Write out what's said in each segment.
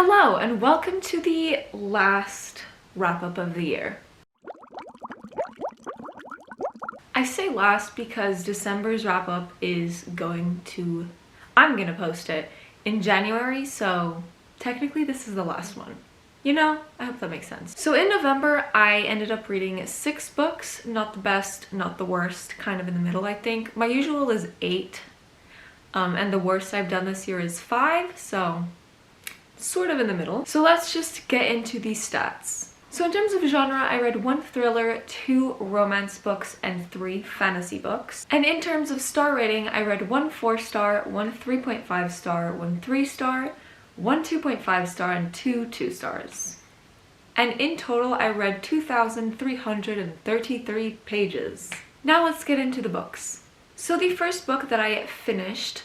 Hello and welcome to the last wrap-up of the year. I say last because December's wrap-up is I'm gonna post it in January, so technically this is the last one. You know, I hope that makes sense. So in November, I ended up reading 6 books, not the best, not the worst, kind of in the middle, I think. My usual is 8, and the worst I've done this year is 5, so sort of in the middle. So let's just get into these stats. So in terms of genre, I read 1 thriller, 2 romance books, and 3 fantasy books. And in terms of star rating, I read 1 4-star, 1 3.5 star, 1 3-star, 1 2.5 star, and 2 2 stars. And in total, I read 2,333 pages. Now let's get into the books. So the first book that I finished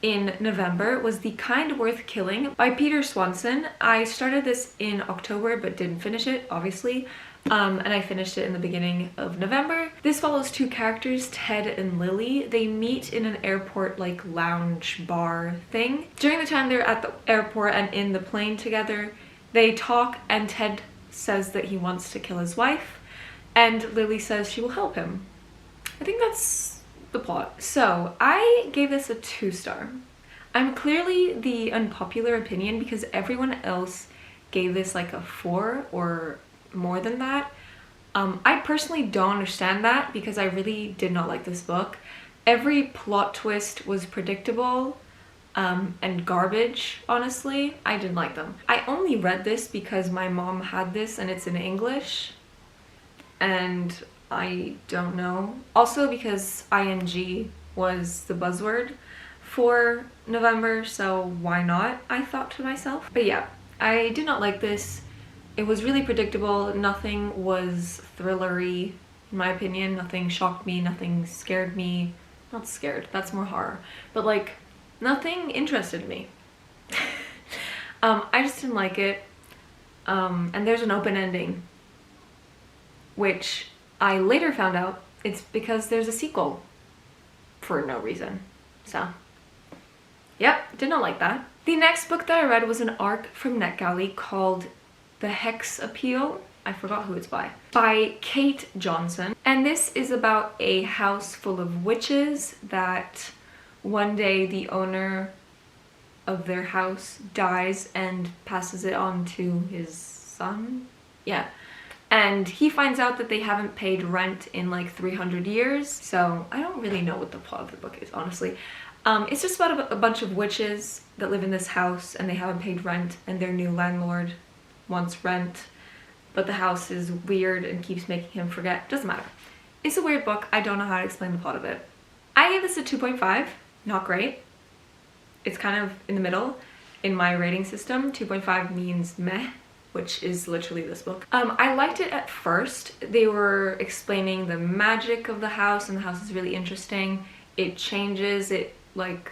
in November was The Kind Worth Killing by Peter Swanson. I started this in October but didn't finish it, obviously, and I finished it in the beginning of November. This follows 2 characters, Ted and Lily. They meet in an airport like lounge bar thing. During the time they're at the airport and in the plane together, they talk and Ted says that he wants to kill his wife and Lily says she will help him. I think that's the plot. So I gave this a 2-star. I'm clearly the unpopular opinion because everyone else gave this like a 4 or more than that. I personally don't understand that because I really did not like this book. Every plot twist was predictable and garbage, honestly. I didn't like them. I only read this because my mom had this and it's in English and I don't know. Also because ING was the buzzword for November, so why not, I thought to myself. But yeah, I did not like this. It was really predictable. Nothing was thrillery, in my opinion. Nothing shocked me, nothing scared me. Not scared, that's more horror. But like, nothing interested me. I just didn't like it. And there's an open ending, which I later found out it's because there's a sequel for no reason. So, yep, did not like that. The next book that I read was an ARC from NetGalley called The Hex Appeal. I forgot who it's by Kate Johnson. And this is about a house full of witches that one day the owner of their house dies and passes it on to his son. Yeah. And he finds out that they haven't paid rent in like 300 years. So I don't really know what the plot of the book is, honestly. It's just about a bunch of witches that live in this house and they haven't paid rent and their new landlord wants rent, but the house is weird and keeps making him forget. Doesn't matter. It's a weird book. I don't know how to explain the plot of it. I gave this a 2.5. Not great. It's kind of in the middle in my rating system. 2.5 means meh, which is literally this book. I liked it at first. They were explaining the magic of the house and the house is really interesting. It changes, it like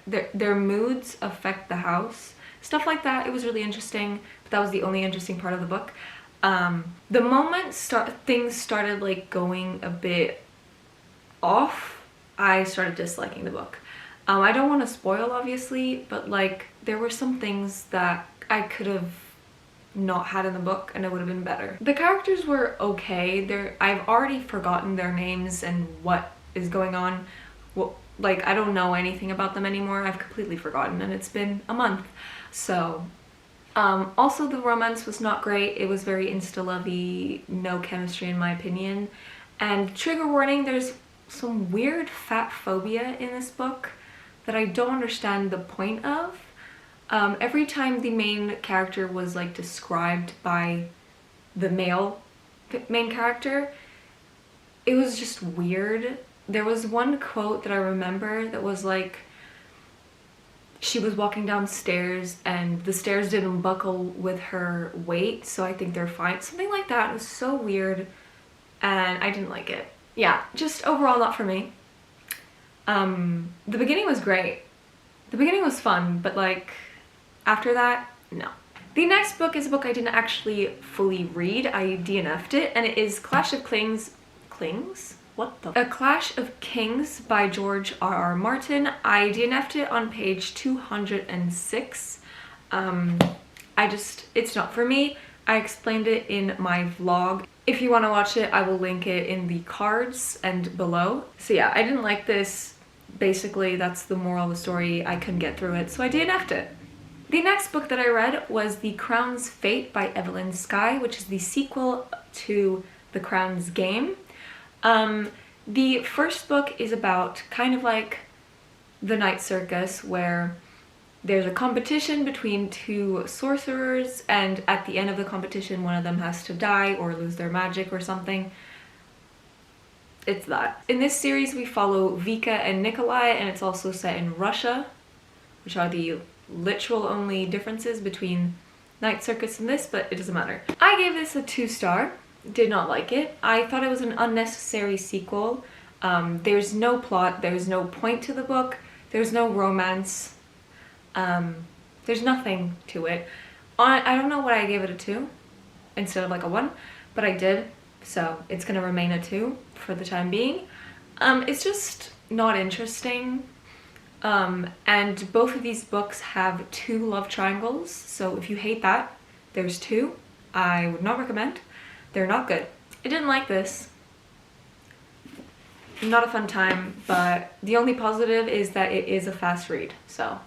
their moods affect the house. Stuff like that. It was really interesting, but that was the only interesting part of the book. The moment things started like going a bit off, I started disliking the book. I don't want to spoil obviously, but like there were some things that I could have not had in the book and it would have been better. The characters were okay. I've already forgotten their names and what is going on. Well, like I don't know anything about them anymore. I've completely forgotten and it's been a month. So also the romance was not great. It was very insta-lovey, no chemistry in my opinion. And trigger warning, there's some weird fat phobia in this book that I don't understand the point of. Every time the main character was like described by the main character, it was just weird. There was one quote that I remember that was like, she was walking downstairs and the stairs didn't buckle with her weight, so I think they're fine. Something like that. It was so weird and I didn't like it. Yeah, just overall not for me. The beginning was great. The beginning was fun, but like after that, no. The next book is a book I didn't actually fully read. I DNF'd it, and it is Clash of Kings? What the? A Clash of Kings by George R.R. Martin. I DNF'd it on page 206. It's not for me. I explained it in my vlog. If you want to watch it, I will link it in the cards and below. So yeah, I didn't like this. Basically, that's the moral of the story. I couldn't get through it, so I DNF'd it. The next book that I read was The Crown's Fate by Evelyn Skye, which is the sequel to The Crown's Game. The first book is about kind of like the night circus, where there's a competition between two sorcerers, and at the end of the competition one of them has to die or lose their magic or something. It's that. In this series we follow Vika and Nikolai, and it's also set in Russia, which are the literal only differences between Night Circus and this, but it doesn't matter. I gave this a 2-star. Did not like it. I thought it was an unnecessary sequel. There's no plot, there's no point to the book, there's no romance. There's nothing to it. I don't know why I gave it a 2 instead of like a 1, but I did, so it's gonna remain a 2 for the time being. It's just not interesting. And both of these books have 2 love triangles, so if you hate that, there's 2. I would not recommend. They're not good. I didn't like this. Not a fun time, but the only positive is that it is a fast read, so I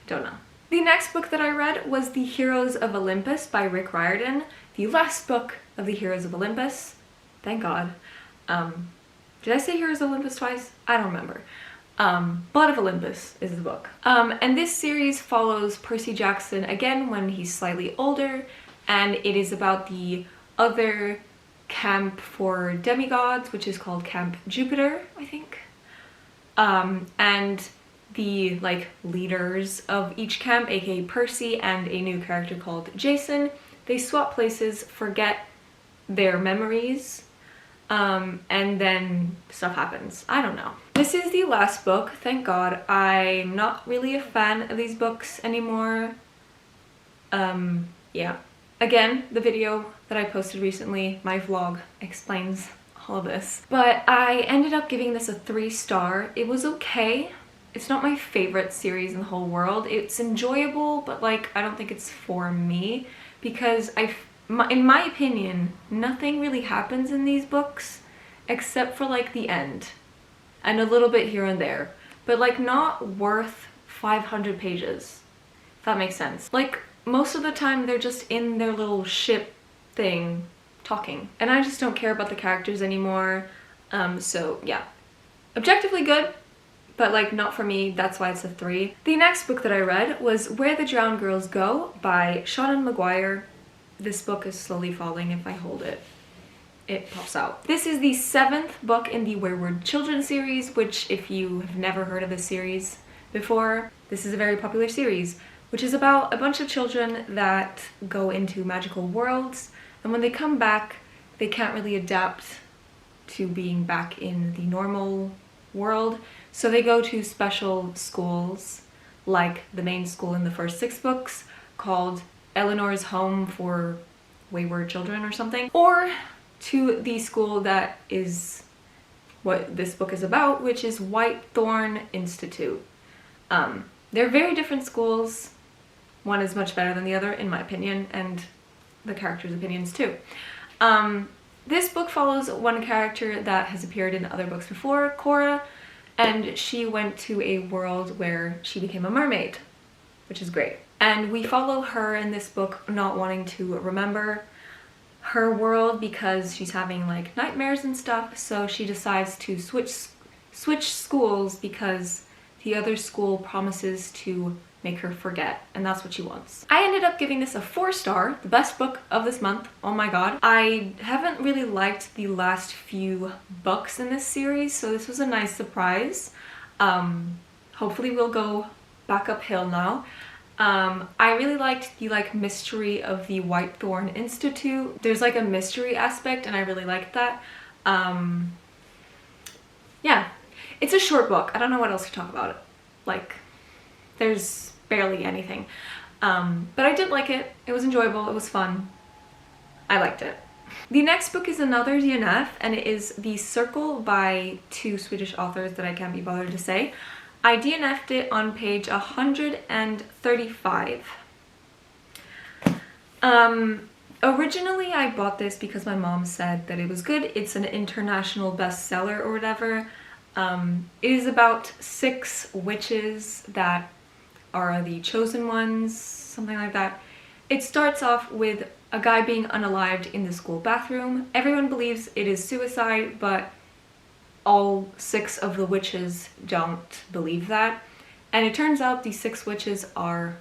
don't know. The next book that I read was The Heroes of Olympus by Rick Riordan, the last book of the Heroes of Olympus. Thank God. Did I say Heroes of Olympus twice? I don't remember. Blood of Olympus is the book. And this series follows Percy Jackson again when he's slightly older, and it is about the other camp for demigods, which is called Camp Jupiter, I think. And the like leaders of each camp, aka Percy and a new character called Jason, they swap places, forget their memories, and then stuff happens. I don't know. This is the last book, thank God. I'm not really a fan of these books anymore. Yeah. Again, the video that I posted recently, my vlog, explains all of this. But I ended up giving this a 3-star. It was okay. It's not my favorite series in the whole world. It's enjoyable, but like, I don't think it's for me, because in my opinion, nothing really happens in these books except for like the end and a little bit here and there, but like not worth 500 pages, if that makes sense. Like most of the time they're just in their little ship thing talking, and I just don't care about the characters anymore. So yeah, objectively good, but like not for me. That's why it's a 3. The next book that I read was Where the Drowned Girls Go by Seanan McGuire. This book is slowly falling. If I hold it, it pops out. This is the 7th book in the Wayward Children series, which if you have never heard of this series before, this is a very popular series, which is about a bunch of children that go into magical worlds, and when they come back, they can't really adapt to being back in the normal world, so they go to special schools, like the main school in the first 6 books, called Eleanor's Home for Wayward Children or something, or to the school that is what this book is about, which is Whitethorn Institute. They're very different schools. One is much better than the other, in my opinion, and the characters' opinions too. This book follows one character that has appeared in other books before, Cora, and she went to a world where she became a mermaid, which is great. And we follow her in this book not wanting to remember her world because she's having like nightmares and stuff, so she decides to switch schools because the other school promises to make her forget, and that's what she wants. I ended up giving this a 4-star, the best book of this month. Oh my god. I haven't really liked the last few books in this series, so this was a nice surprise. Hopefully we'll go back uphill now. I really liked the like mystery of the Whitethorn Institute. There's like a mystery aspect, and I really liked that. Yeah, it's a short book. I don't know what else to talk about it. Like, there's barely anything. But I did like it. It was enjoyable. It was fun. I liked it. The next book is another DNF, and it is The Circle by 2 Swedish authors that I can't be bothered to say. I DNF'd it on page 135. Originally I bought this because my mom said that it was good. It's an international bestseller or whatever. It is about 6 witches that are the chosen ones, something like that. It starts off with a guy being unalived in the school bathroom. Everyone believes it is suicide, but all 6 of the witches don't believe that. And it turns out these 6 witches are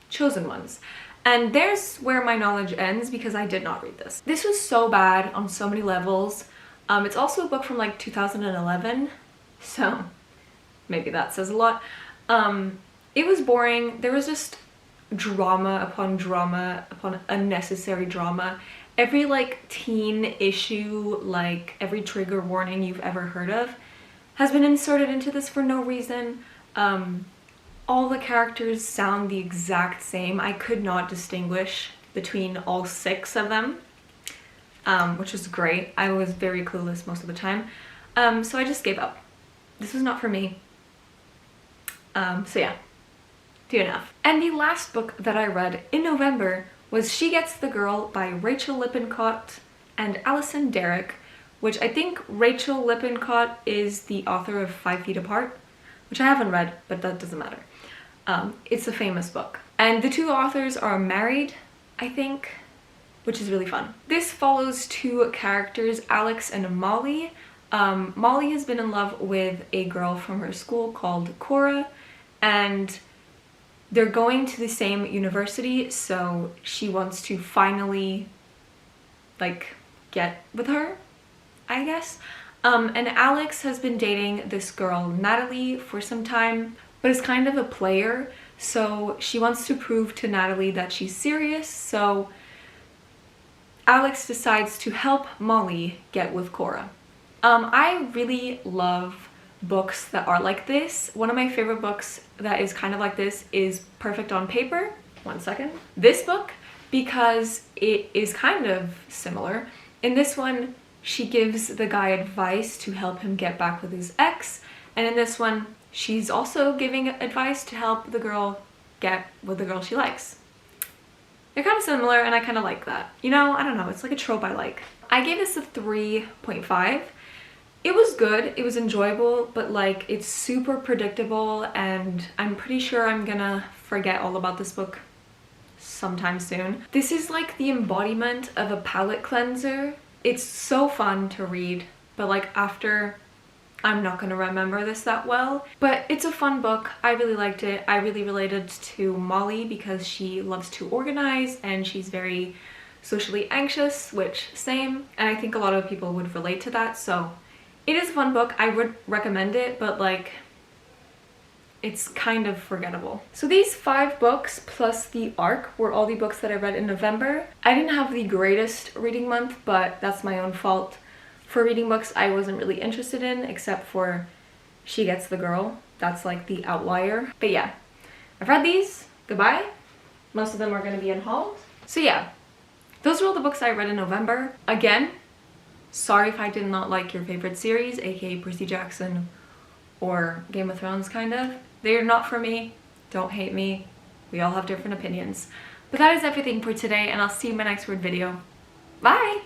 chosen ones. And there's where my knowledge ends because I did not read this. This was so bad on so many levels. It's also a book from like 2011, so maybe that says a lot. It was boring. There was just drama upon unnecessary drama. Every like teen issue, like every trigger warning you've ever heard of has been inserted into this for no reason. All the characters sound the exact same. I could not distinguish between all 6 of them, which is great. I was very clueless most of the time. So I just gave up. This was not for me. So yeah, DNF. And the last book that I read in November was She Gets the Girl by Rachel Lippincott and Alison Derrick, which I think Rachel Lippincott is the author of 5 Feet Apart, which I haven't read, but that doesn't matter. It's a famous book. And the 2 authors are married, I think, which is really fun. This follows 2 characters, Alex and Molly. Molly has been in love with a girl from her school called Cora, and they're going to the same university, so she wants to finally, like, get with her, I guess. And Alex has been dating this girl, Natalie, for some time, but is kind of a player, so she wants to prove to Natalie that she's serious, so Alex decides to help Molly get with Cora. I really love books that are like this. One of my favorite books that is kind of like this is Perfect on Paper. One second. This book, because it is kind of similar. In this one, she gives the guy advice to help him get back with his ex, and in this one, she's also giving advice to help the girl get with the girl she likes. They're kind of similar, and I kind of like that. You know, I don't know, it's like a trope I like. I gave this a 3.5. It was good, it was enjoyable, but like it's super predictable, and I'm pretty sure I'm gonna forget all about this book sometime soon. This is like the embodiment of a palate cleanser. It's so fun to read, but like after, I'm not gonna remember this that well. But it's a fun book. I really liked it. I really related to Molly because she loves to organize and she's very socially anxious, which same. And I think a lot of people would relate to that. So it is a fun book. I would recommend it, but like it's kind of forgettable. So these 5 books plus the ARC were all the books that I read in November. I didn't have the greatest reading month, but that's my own fault. For reading books I wasn't really interested in, except for She Gets the Girl. That's like the outlier. But yeah, I've read these. Goodbye. Most of them are going to be unhauled. So yeah, those are all the books I read in November. Again, sorry if I did not like your favorite series, aka Percy Jackson or Game of Thrones kind of. They're not for me. Don't hate me. We all have different opinions. But that is everything for today, and I'll see you in my next word video. Bye!